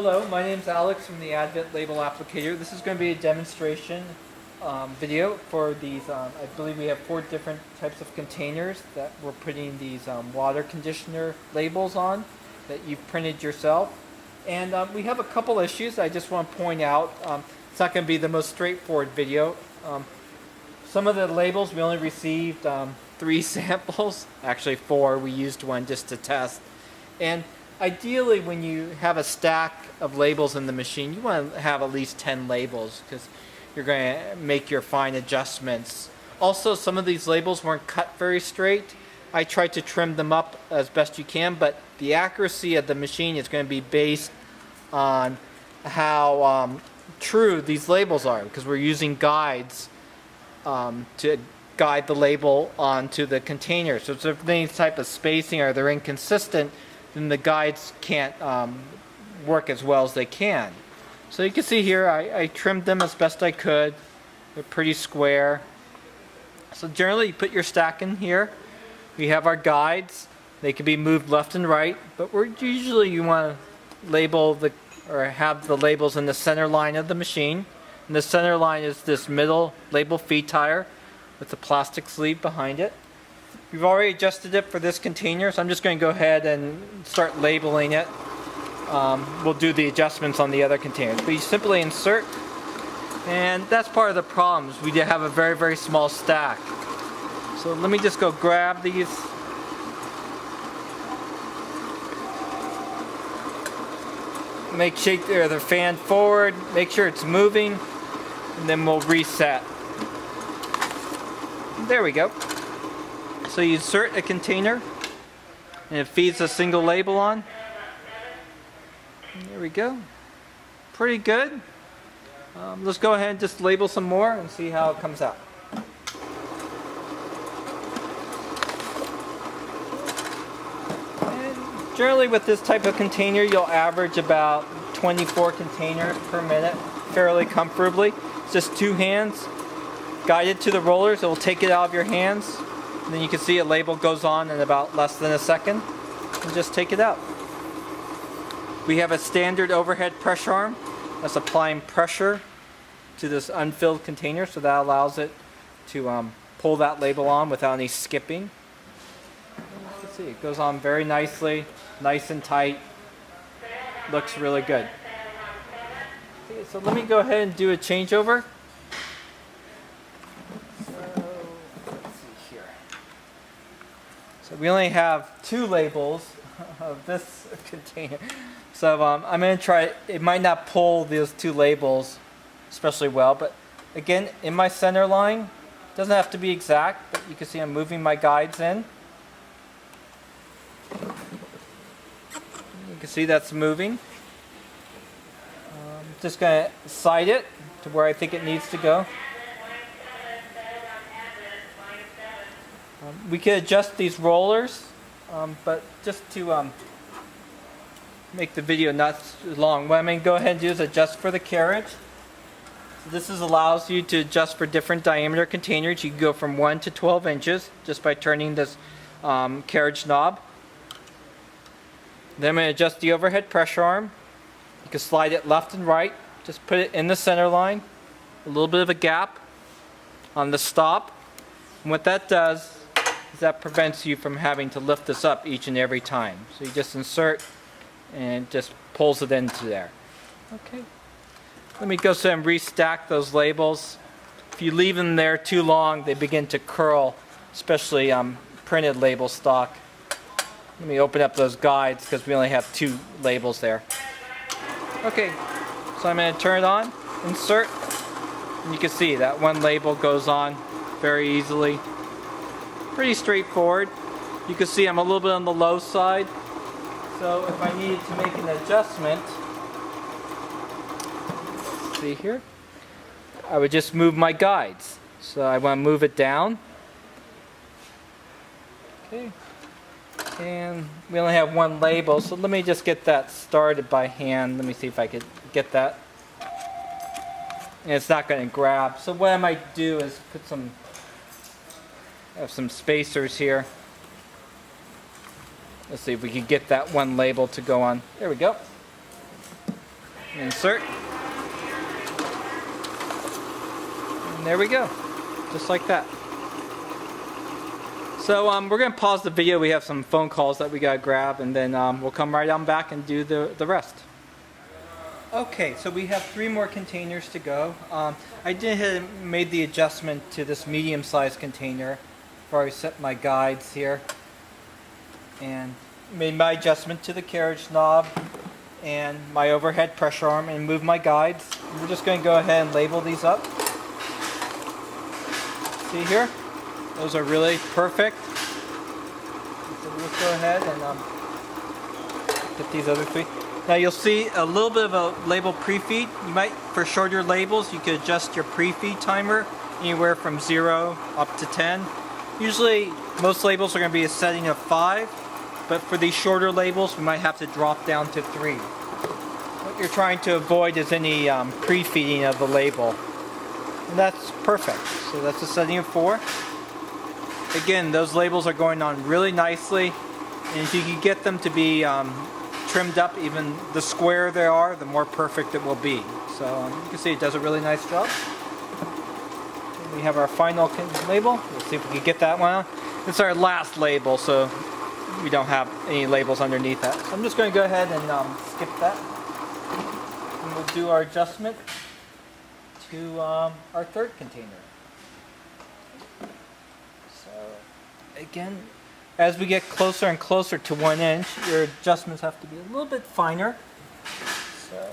Hello, my name is Alex from the Advent Label Applicator. This is going to be a demonstration video for these. I believe we have 4 different types of containers that we're putting these water conditioner labels on that you've printed yourself. And we have a couple issues I just want to point out. It's not going to be the most straightforward video. Some of the labels we only received 3 samples, actually 4. We used one just to test. And ideally, when you have a stack of labels in the machine, you want to have at least 10 labels because you're going to make your fine adjustments. Also, some of these labels weren't cut very straight. I tried to trim them up as best you can, but the accuracy of the machine is going to be based on how true these labels are, because we're using guides to guide the label onto the container. So if there's any type of spacing or they're inconsistent, then the guides can't work as well as they can. So you can see here I trimmed them as best I could. They're pretty square. So generally you put your stack in here. We have our guides. They can be moved left and right, but usually you want to label or have the labels in the center line of the machine. And the center line is this middle label feed tire with the plastic sleeve behind it. We've already adjusted it for this container, so I'm just going to go ahead and start labeling it. We'll do the adjustments on the other containers. But you simply insert, and that's part of the problem, is we do have a very, very small stack. So let me just go grab these. Make sure they're fanned forward, make sure it's moving, and then we'll reset. There we go. So you insert a container and it feeds a single label on. There we go. Pretty good. Let's go ahead and just label some more and see how it comes out. And generally with this type of container you'll average about 24 containers per minute fairly comfortably. It's just 2 hands. Guide it to the rollers, it will take it out of your hands. And then you can see a label goes on in about less than a second, and just take it out. We have a standard overhead pressure arm that's applying pressure to this unfilled container, so that allows it to pull that label on without any skipping. You can see it goes on very nicely, nice and tight. Looks really good. Okay, so let me go ahead and do a changeover. So we only have 2 labels of this container. So I'm going to try, it might not pull those 2 labels especially well, but again, in my center line, it doesn't have to be exact, but you can see I'm moving my guides in. You can see that's moving. Just going to side it to where I think it needs to go. We can adjust these rollers, but just to make the video not too long, what I'm going to go ahead and do is adjust for the carriage. So this allows you to adjust for different diameter containers. You can go from 1 to 12 inches just by turning this carriage knob. Then I'm going to adjust the overhead pressure arm. You can slide it left and right. Just put it in the center line. A little bit of a gap on the stop. And what that does is that prevents you from having to lift this up each and every time. So you just insert and it just pulls it into there. Okay. Let me go ahead and restack those labels. If you leave them there too long, they begin to curl, especially printed label stock. Let me open up those guides because we only have 2 labels there. Okay, so I'm going to turn it on, insert, and you can see that one label goes on very easily. Pretty straightforward. You can see I'm a little bit on the low side, so if I needed to make an adjustment, see here, I would just move my guides. So I want to move it down. Okay, and we only have 1 label, so let me just get that started by hand. Let me see if I could get that. And it's not going to grab. So what I might do is put some spacers here. Let's see if we can get that one label to go on. There we go. Insert. And there we go. Just like that. So we're going to pause the video. We have some phone calls that we got to grab, and then we'll come right on back and do the rest. Okay, so we have 3 more containers to go. I made the adjustment to this medium-sized container. I've already set my guides here. And made my adjustment to the carriage knob and my overhead pressure arm and move my guides. We're just going to go ahead and label these up. See here? Those are really perfect. So let's go ahead and get these other 3. Now you'll see a little bit of a label pre-feed. You might, for shorter labels, you could adjust your pre-feed timer anywhere from 0 up to 10. Usually most labels are going to be a setting of 5, but for these shorter labels we might have to drop down to 3. What you're trying to avoid is any pre-feeding of the label. And that's perfect. So that's a setting of 4. Again, those labels are going on really nicely, and if you can get them to be trimmed up, even the squarer they are, the more perfect it will be. So you can see it does a really nice job. And we have our final label. Let's see if we can get that one on. It's our last label, so we don't have any labels underneath that. So I'm just going to go ahead and skip that. And we'll do our adjustment to our 3rd container. So again, as we get closer and closer to 1 inch, your adjustments have to be a little bit finer. So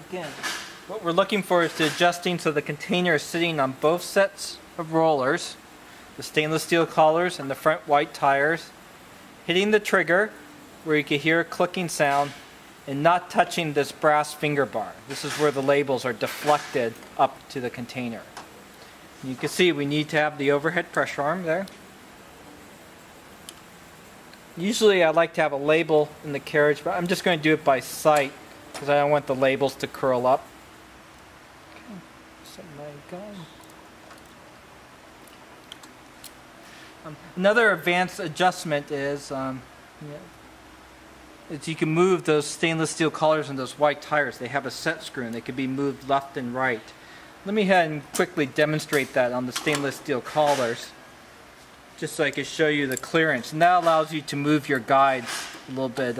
again, what we're looking for is the adjusting so the container is sitting on both sets of rollers, the stainless steel collars and the front white tires, hitting the trigger where you can hear a clicking sound, and not touching this brass finger bar. This is where the labels are deflected up to the container. You can see we need to have the overhead pressure arm there. Usually I like to have a label in the carriage, but I'm just going to do it by sight because I don't want the labels to curl up. Okay. Set my gun. Another advanced adjustment is you can move those stainless steel collars and those white tires. They have a set screw and they can be moved left and right. Let me ahead and quickly demonstrate that on the stainless steel collars, just so I can show you the clearance. And that allows you to move your guides a little bit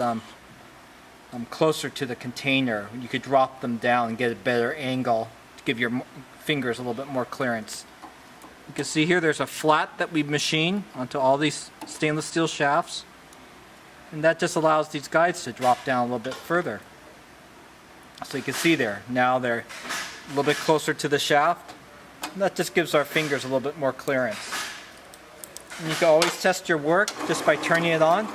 closer to the container. You could drop them down and get a better angle to give your fingers a little bit more clearance. You can see here there's a flat that we machine onto all these stainless steel shafts. And that just allows these guides to drop down a little bit further. So you can see there, now they're a little bit closer to the shaft. And that just gives our fingers a little bit more clearance. And you can always test your work just by turning it on,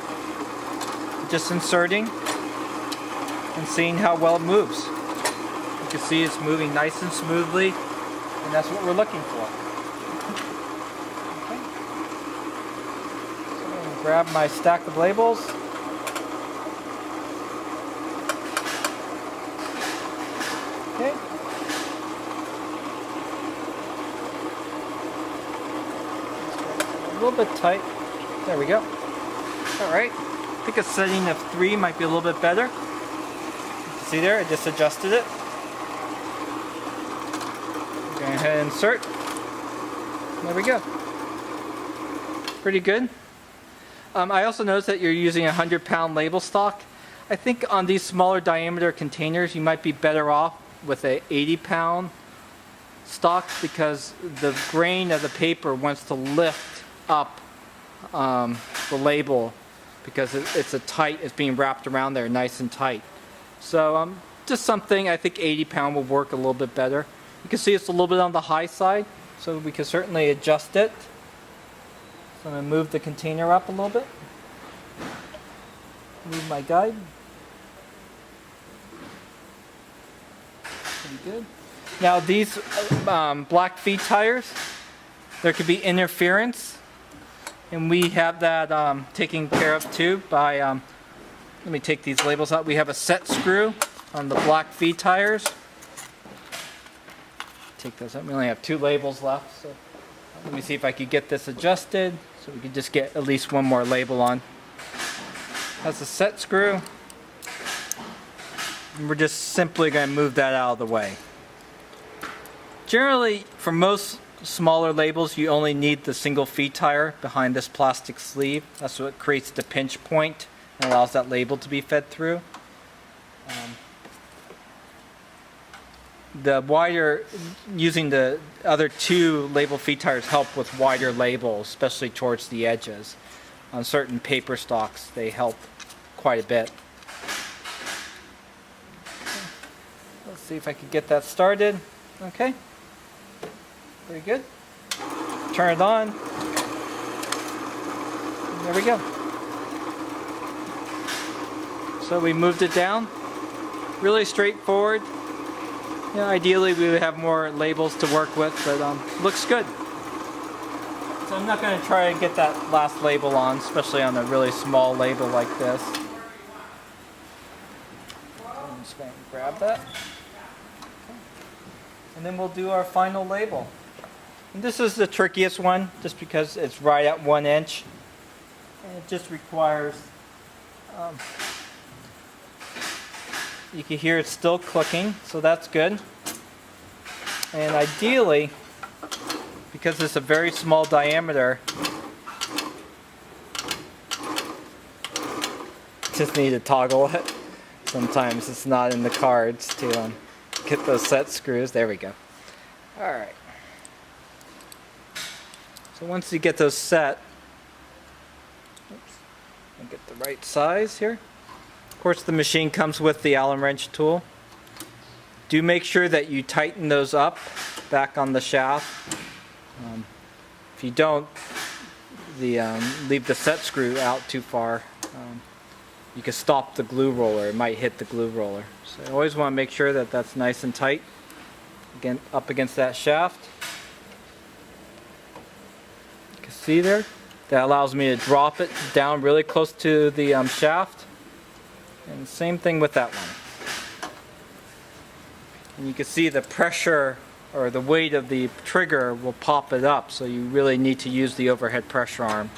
just inserting, and seeing how well it moves. You can see it's moving nice and smoothly, and that's what we're looking for. Okay. So I'm going to grab my stack of labels. Okay. A little bit tight. There we go. Alright. I think a setting of 3 might be a little bit better. See there? I just adjusted it. Go ahead and insert. There we go. Pretty good. I also noticed that you're using a 100-pound label stock. I think on these smaller diameter containers you might be better off with a 80-pound stock because the grain of the paper wants to lift up the label because it's being wrapped around there nice and tight. So just something, I think 80-pound will work a little bit better. You can see it's a little bit on the high side, so we can certainly adjust it. So I'm going to move the container up a little bit. Move my guide. Pretty good. Now these black feed tires, there could be interference, and we have that taken care of too by, let me take these labels out. We have a set screw on the black feed tires. Take those out. We only have 2 labels left, so let me see if I could get this adjusted so we could just get at least one more label on. Has a set screw. We're just simply going to move that out of the way. Generally, for most smaller labels, you only need the single feed tire behind this plastic sleeve. That's what creates the pinch point and allows that label to be fed through. The wider, using the other two label feed tires help with wider labels, especially towards the edges. On certain paper stocks, they help quite a bit. Let's see if I can get that started. Okay. Very good. Turn it on. There we go. So we moved it down. Really straightforward. You know, ideally we would have more labels to work with, but looks good. So I'm not going to try to get that last label on, especially on a really small label like this. I'm just going to grab that. And then we'll do our final label. And this is the trickiest one, just because it's right at 1 inch. And it just requires, you can hear it's still clicking, so that's good. And ideally, because it's a very small diameter, just need to toggle it. Sometimes it's not in the cards to get those set screws. There we go. Alright. So once you get those set, oops, and get the right size here. Of course, the machine comes with the Allen wrench tool. Do make sure that you tighten those up back on the shaft. If you don't, leave the set screw out too far, you can stop the glue roller. It might hit the glue roller. So you always want to make sure that that's nice and tight, again, up against that shaft. You can see there, that allows me to drop it down really close to the shaft. And same thing with that one. And you can see the pressure or the weight of the trigger will pop it up, so you really need to use the overhead pressure arm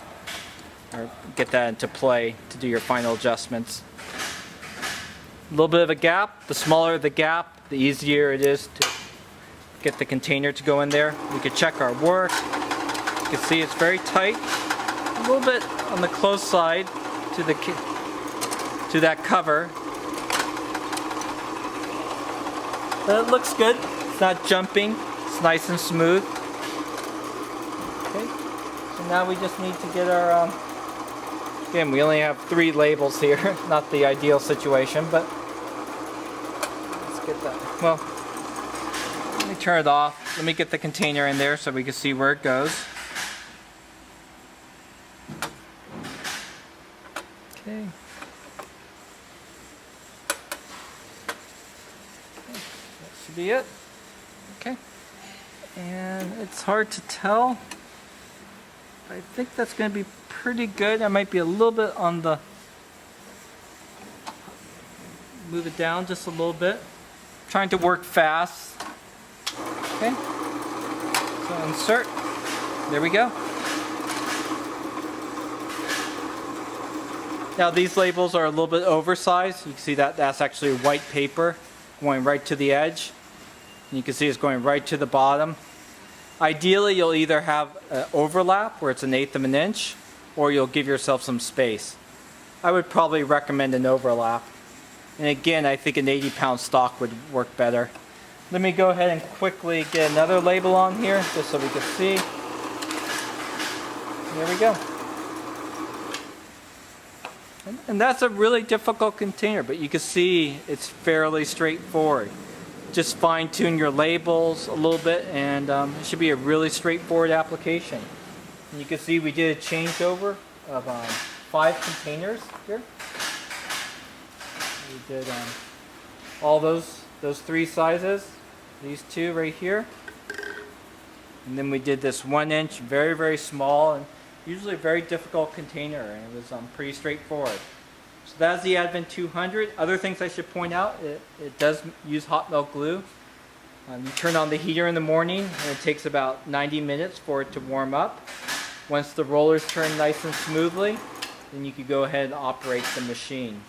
or get that into play to do your final adjustments. A little bit of a gap. The smaller the gap, the easier it is to get the container to go in there. We can check our work. You can see it's very tight. A little bit on the close side to that cover. But it looks good. It's not jumping. It's nice and smooth. Okay. So now we just need to get our again, we only have 3 labels here. Not the ideal situation, but let's get that. Well, let me turn it off. Let me get the container in there so we can see where it goes. Okay. That should be it. Okay. And it's hard to tell. I think that's going to be pretty good. I might be a little bit on the... Move it down just a little bit. Trying to work fast. Okay. So insert. There we go. Now these labels are a little bit oversized. You can see that that's actually white paper going right to the edge. And you can see it's going right to the bottom. Ideally, you'll either have an overlap where it's 1/8 of an inch, or you'll give yourself some space. I would probably recommend an overlap. And again, I think an 80-pound stock would work better. Let me go ahead and quickly get another label on here, just so we can see. There we go. And that's a really difficult container, but you can see it's fairly straightforward. Just fine-tune your labels a little bit, and it should be a really straightforward application. And you can see we did a changeover of 5 containers here. We did all those 3 sizes, these 2 right here, and then we did this 1-inch, very, very small, and usually a very difficult container, and it was pretty straightforward. So that's the Advent 200. Other things I should point out, it does use hot melt glue. You turn on the heater in the morning, and it takes about 90 minutes for it to warm up. Once the rollers turn nice and smoothly, then you can go ahead and operate the machine.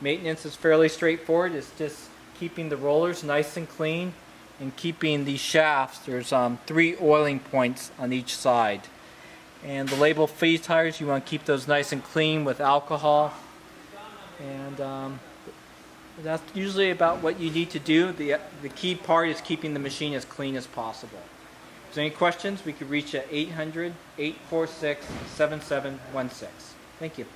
Maintenance is fairly straightforward. It's just keeping the rollers nice and clean and keeping the shafts. There's 3 oiling points on each side. And the label feed tires, you want to keep those nice and clean with alcohol. And that's usually about what you need to do. The key part is keeping the machine as clean as possible. If there's any questions, we could reach at 800-846-7716. Thank you.